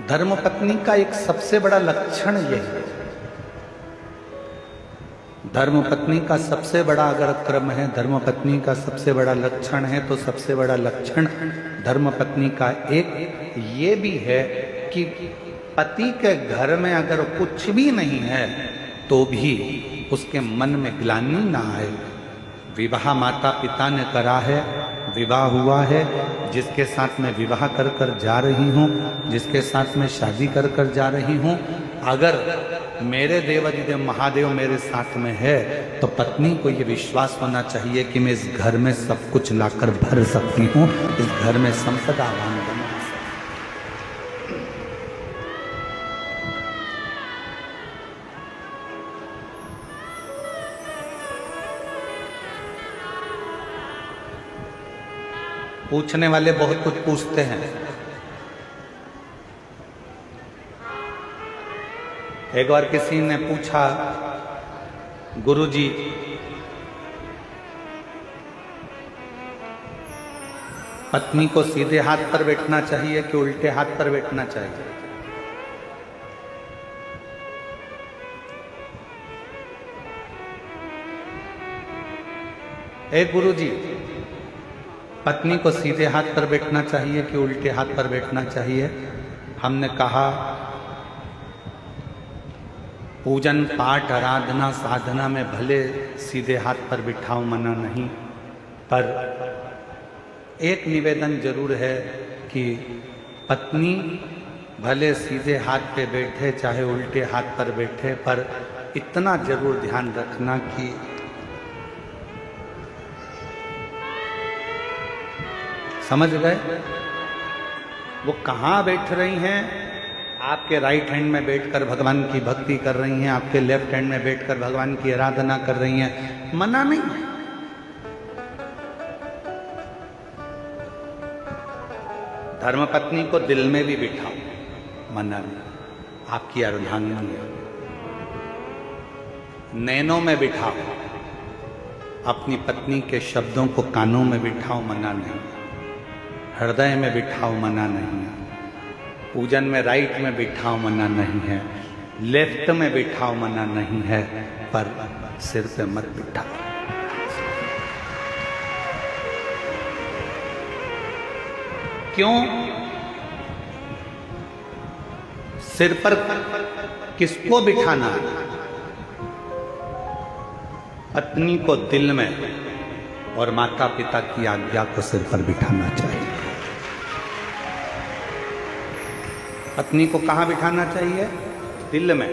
धर्मपत्नी का एक सबसे बड़ा लक्षण यही है। धर्मपत्नी का सबसे बड़ा अगर क्रम है, धर्मपत्नी का सबसे बड़ा लक्षण है, तो सबसे बड़ा लक्षण धर्मपत्नी का एक ये भी है कि पति के घर में अगर कुछ भी नहीं है तो भी उसके मन में ग्लानि ना आए। विवाह माता पिता ने करा है, विवाह हुआ है, जिसके साथ में विवाह कर कर जा रही हूँ, जिसके साथ में शादी कर कर जा रही हूँ, अगर मेरे देवाधिदेव महादेव मेरे साथ में है तो पत्नी को ये विश्वास होना चाहिए कि मैं इस घर में सब कुछ लाकर भर सकती हूँ, इस घर में संपदा बना सकती हूँ। पूछने वाले बहुत कुछ पूछते हैं। एक बार किसी ने पूछा, गुरुजी पत्नी को सीधे हाथ पर बैठना चाहिए कि उल्टे हाथ पर बैठना चाहिए? एक गुरुजी पत्नी को सीधे हाथ पर बैठना चाहिए कि उल्टे हाथ पर बैठना चाहिए? हमने कहा पूजन पाठ आराधना साधना में भले सीधे हाथ पर बिठाओ, मना नहीं, पर एक निवेदन जरूर है कि पत्नी भले सीधे हाथ पे बैठे चाहे उल्टे हाथ पर बैठे, पर इतना जरूर ध्यान रखना कि समझ गए वो कहाँ बैठ रही हैं। आपके राइट हैंड में बैठकर भगवान की भक्ति कर रही हैं, आपके लेफ्ट हैंड में बैठकर भगवान की आराधना कर रही हैं, मना नहीं। धर्मपत्नी को दिल में भी बिठाओ, मना नहीं, आपकी अर्धांगिनी है। नैनों में बिठाओ, अपनी पत्नी के शब्दों को कानों में बिठाओ, मना नहीं। हृदय में बिठाओ, मना नहीं है। पूजन में राइट में बिठाओ, मना नहीं है। लेफ्ट में बिठाओ, मना नहीं है, पर सिर पे मत बिठाओ। क्यों? सिर पर किसको बिठाना है? पत्नी को दिल में और माता पिता की आज्ञा को सिर पर बिठाना चाहिए। पत्नी को कहाँ बिठाना चाहिए? दिल में।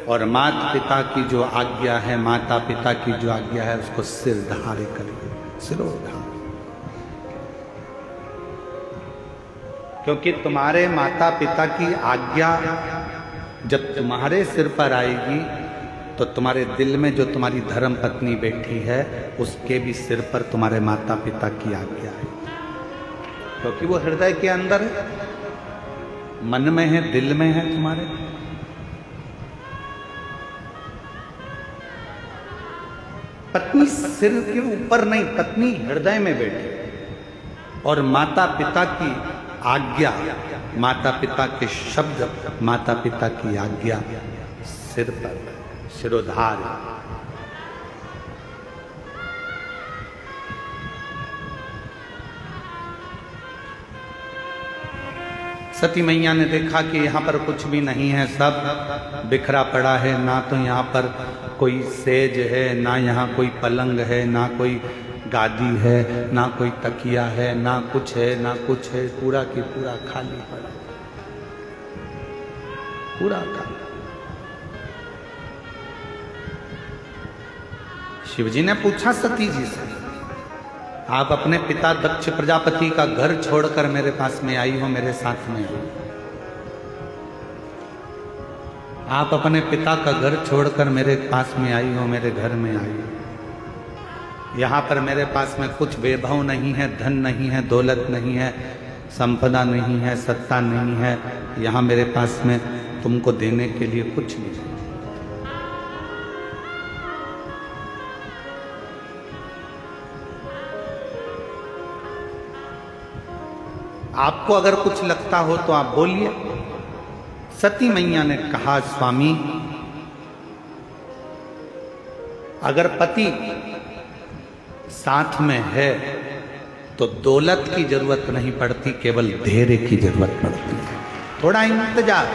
और माता पिता की जो आज्ञा है, माता पिता की जो आज्ञा है, उसको सिर धारे करिए, सिरोधार। क्योंकि तुम्हारे माता पिता की आज्ञा जब तुम्हारे सिर पर आएगी तो तुम्हारे दिल में जो तुम्हारी धर्म पत्नी बैठी है उसके भी सिर पर तुम्हारे माता पिता की आज्ञा है, क्योंकि वो हृदय के अंदर है, मन में है, दिल में है तुम्हारे। पत्नी सिर के ऊपर नहीं, पत्नी हृदय में बैठी, और माता पिता की आज्ञा, माता पिता के शब्द, माता पिता की आज्ञा सिर पर, सिरोधार। सती मैया ने देखा कि यहाँ पर कुछ भी नहीं है, सब बिखरा पड़ा है, ना तो यहाँ पर कोई सेज है, ना यहाँ कोई पलंग है, ना कोई गादी है, ना कोई तकिया है, ना कुछ है, ना कुछ है, पूरा की पूरा खाली पड़ा, पूरा खाली। शिवजी ने पूछा सती जी से, आप अपने पिता दक्ष प्रजापति का घर छोड़कर मेरे पास में आई हो, मेरे साथ में आई। आप अपने पिता का घर छोड़कर मेरे पास में आई हो, मेरे घर में आई हो। यहाँ पर मेरे पास में कुछ वैभव नहीं है, धन नहीं है, दौलत नहीं है, संपदा नहीं है, सत्ता नहीं है। यहाँ मेरे पास में तुमको देने के लिए कुछ नहीं है। आपको अगर कुछ लगता हो तो आप बोलिए, सती मैया ने कहा, स्वामी अगर पति साथ में है तो दौलत की जरूरत नहीं पड़ती, केवल धैर्य की जरूरत पड़ती है। थोड़ा इंतजार,